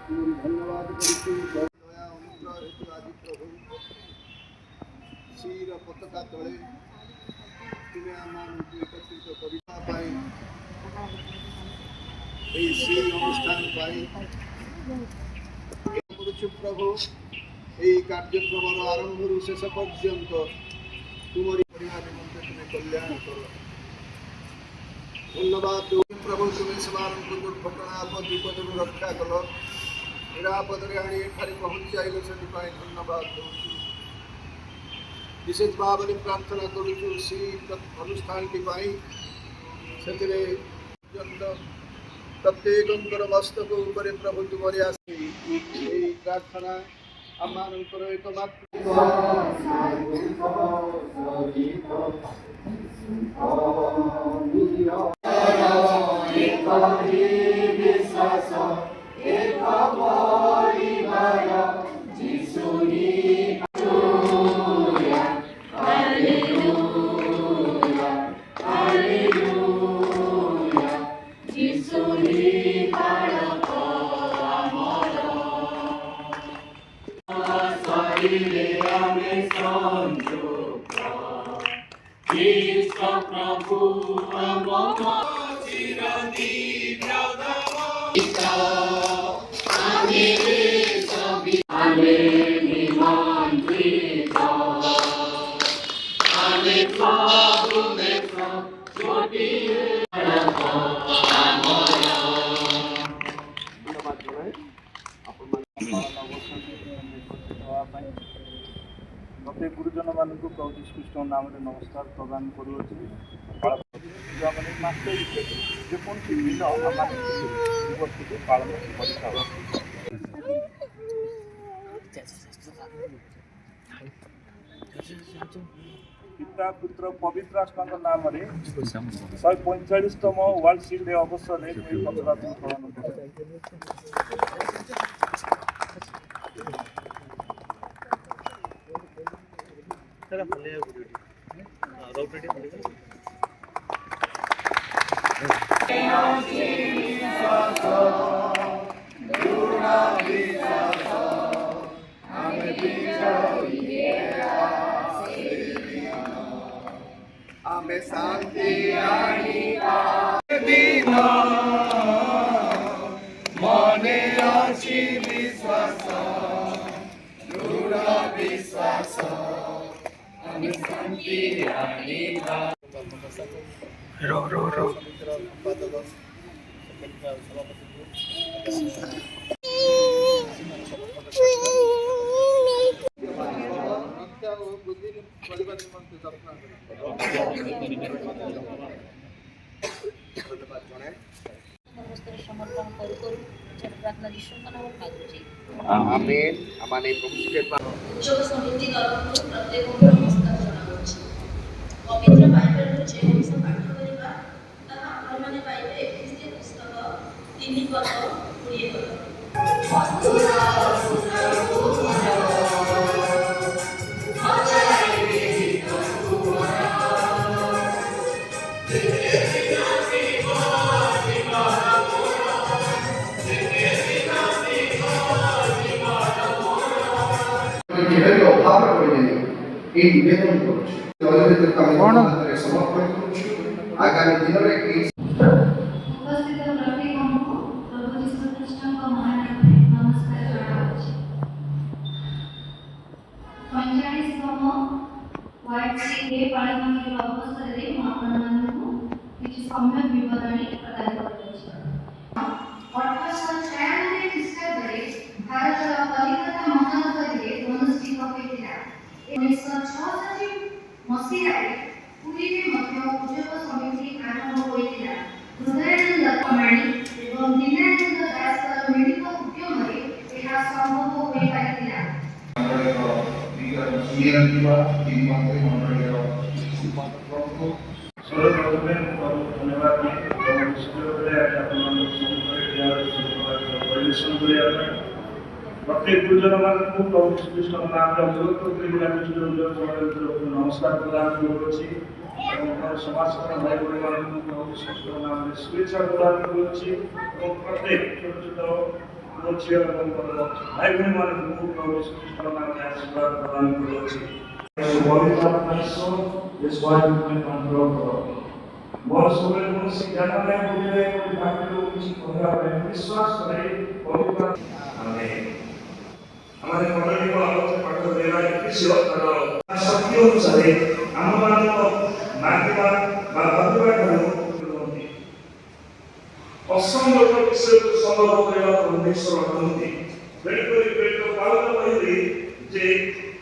ধন্যবাদ করছি দয়া অনুগ্রহ হেতু আଜି প্রভু শ্রীর পতাকা তলে তুমি আমাকে একত্রিত করিবা পাই এই শ্রী অনুষ্ঠান পাই করুଛୁ প্রভু এই কার্যক্রমর আরম্ভରୁ ଶେଷ ପର୍ଯ୍ୟନ୍ତ ତୁମରି ପରିବାର ନିମନ୍ତେ ତୁମେ କଲ୍ୟାଣ କର। ଧନ୍ୟବାଦ ପ୍ରଭୁ ତୁମେ ସେମାନଙ୍କୁ ଦୁର୍ଘଟଣା ବିପଦରୁ ରକ୍ଷା କଲ ନିରାପଦରେ ଆଣି ଏଠାରେ ପହଞ୍ଚାଇଲ ସେଥିପାଇଁ ଧନ୍ୟବାଦ ଦେଉଛୁ। ବିଶେଷ ଭାବରେ ପ୍ରାର୍ଥନା କରୁଛୁ ସେହି ଅନୁଷ୍ଠାନଟି ପାଇଁ ସେଥିରେ ପ୍ରତ୍ୟେକଙ୍କର ମସ୍ତକ ଉପରେ ପ୍ରଭୁ ତୁମରି ଆସି ଏହି ପ୍ରାର୍ଥନା ଆମମାନଙ୍କର ଏକମାତ୍ର प्रत्येक गुरुजन मानक प्रभु यीशु ख्रीष्ट नाम नमस्कार प्रदान करुँच जेकोसी दिन दिवस पालन पिता पुत्र पवित्र आत्मा नाम 145तम वर्ल्ड सील डे अवसर में पत्रात्मक प्रदान हमें शांति मने आशी विश्वास दृढ़ विश्वास हमें शांति रो रो रो समर्पण करू प्रार्थना जिशूंच्या नावात मागूची आमेन। आम्हाला प्रभूचे उद्योग समिती तरफରୁ प्रत्येकଙ୍କୁ नमस्कार ଜଣାଉଛି। ପବିତ୍ର ବାଇବେଲରୁ ଯେଉଁ ଅଂଶ ପାଠ କରିବା ତାହା ଆପଣମାନେ ପାଇବେ ଏଫେସୀୟ ପୁସ୍ତକ 3 ପଦ 20 ପଦ। এই নিবেদন করছি সমর্পণ করছি আগামী দিনের उपस्थित प्रत्येकଙ୍କୁ प्रभु यीशु ख्रीष्टଙ୍କ ମହାନାମରେ ନମସ୍କାର ଜଣାଉଛି। 45ତମ ୱାର୍ଲ୍ଡ ସିଲ୍ ଡେ ପାଳନ କରିବା ଅବସରରେ ମୁଁ ଆପଣମାନଙ୍କୁ କିଛି ସମ୍ୟକ ବିବରଣୀ ପ୍ରଦାନ କରୁଅଛି। 1896 ଖ୍ରୀଷ୍ଟାବ୍ଦରେ ଭାରତର କଲିକତା ମହାନଗରରେ ଅନୁଷ୍ଠିତ ହୋଇଥିଲା। 1966 ମସିହାରେ ପୁରୀରେ ମଧ୍ୟ ଉଦ୍ୟୋଗ ସମିତି ଆରମ୍ଭ ହୋଇଥିଲା। ହୃଦୟାନନ୍ଦ କମାଣୀ ଏବଂ ଦୀନାନନ୍ଦ ଦାସଙ୍କର ମିଳିତ ଉଦ୍ୟମରେ ଏହା ସମ୍ଭବ ହୋଇପାରିଥିଲା। प्रत्येक गुरुजन मानक प्रभु यीशु ख्रीष्ट नाम अनुरोध नमस्कार प्रदान करुँची समाज भाई भाई प्रभु यीशु ख्रीष्ट नाम शुभेच्छा प्रदान करुँची प्रत्येक छोट छोट ମୋ ଝିଅ ଏବଂ ମୋର ଭାଇ ଭଉଣୀମାନଙ୍କୁ ପ୍ରଭୁ ଶ୍ରୀକୃଷ୍ଣ ନାମରେ ଆଶୀର୍ବାଦ ପ୍ରଦାନ କରୁଅଛି। ପବିତ୍ର ଆତ୍ମା ଈଶ୍ୱର ଏ ସ୍ୱାଧୀନ କଣ୍ଟ୍ରୋଲ କର। ମୋର ସବୁବେଳେ କୌଣସି ଜ୍ଞାନ ନାହିଁ ବୁଝିଲେ କୋଟି ଭାଗ୍ୟରୁ କିଛି କହିବା ପାଇଁ ବିଶ୍ୱାସ କରେ ପବିତ୍ର ଆମେ ମଣ୍ଡଳୀକୁ ଆଲୋଚନା ପାଠ ଦେବା ବିଷୟ ତାର ଶକ୍ତି ଅନୁସାରେ ଆମମାନଙ୍କ ମାଗିବା ବା ଭାବିବା ଠାରୁ ଅସମ୍ଭବ ବିଷୟକୁ ସମ୍ଭବ କରିବା ପରମେଶ୍ୱର ଅଟନ୍ତି। ବେଳେବେଳେ ପାଳନ କହିଲେ ଯେ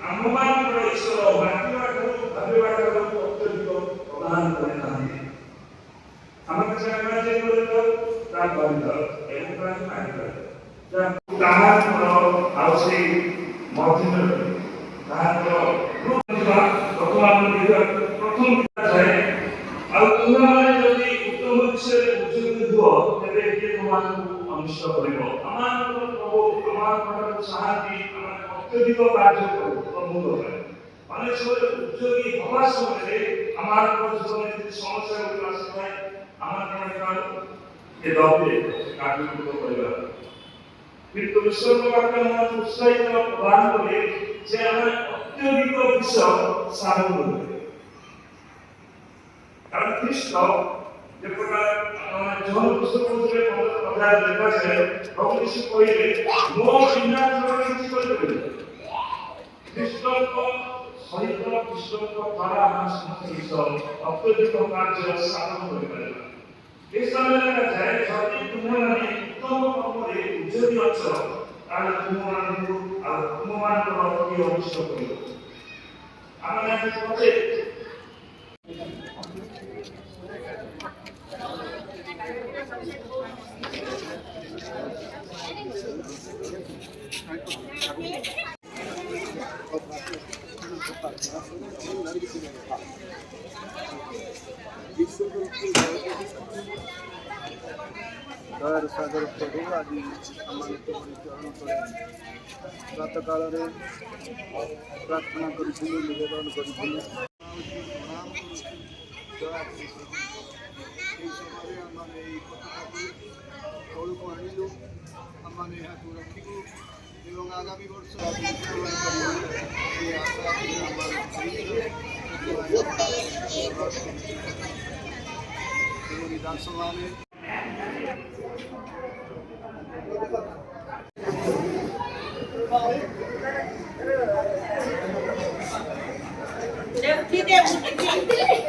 ଆମମାନଙ୍କର ଈଶ୍ୱର ମାଗିବା ଠାରୁ ଭାବିବା ଠାରୁ ଅତ୍ୟଧିକ ପ୍ରଦାନ କରିଥାନ୍ତି। আমাকে জানা যে বলতো তার বন্ধ এবং তার মাইন্ড তাহার আর সেই মধ্যে তাহার রূপটা তখন আমরা প্রথম যায় আর তোমরা যদি উত্তম বিষয়ে উজ্জ্বল দিও তবে কি তোমাকে অনিষ্ট করিব। আমার প্রভু আমার মনের সাহায্য আমার অত্যধিক কার্য করব প্রভু হয় অনেক সময় উদ্যোগী হওয়ার সময় আমার জীবনে যে সমস্যাগুলো আসে আমার মনে হয় যে দবে কার্যকর করিবা কিন্তু বিশ্ববাক্য মত উৎসাহিত প্রদান করে যে আমরা অত্যধিক বিষয় সাধন করবে কারণ খ্রিস্ট যে প্রকার আমার জন পুস্তকে কথা লেখা আছে প্রভু যিশু কইলে মো বিনা জড়ে কিছু করতে পারে খ্রিস্টক সহিত খ্রিস্টক দ্বারা আমরা সমস্ত অত্যধিক কার্য সাধন করতে পারি। এই সময় লেখা যায় যদি তোমরা উত্তম কর্মে উজ্জ্বলী অছ তাহলে তোমার কি অনিষ্ট করিব। আমরা পথে ଦୟାର ସାଗର ପ୍ରଭୁ ଆଜି ଆମମାନଙ୍କୁ ପରିଚାଳନା କରେ ପ୍ରାତଃକାଳରେ ପ୍ରାର୍ଥନା କରିଥିଲୁ ନିବେଦନ କରିଥିଲୁ ଦୟାକରି ଏହି ସମୟରେ ଆମମାନେ ଏହି କଥାକୁ ତଳକୁ ଆଣିଲୁ ଆମମାନେ ଏହାକୁ ରଖିବୁ ଏବଂ ଆଗାମୀ ବର୍ଷ ଏ ଆଶା ଦାସମାନେ Devo te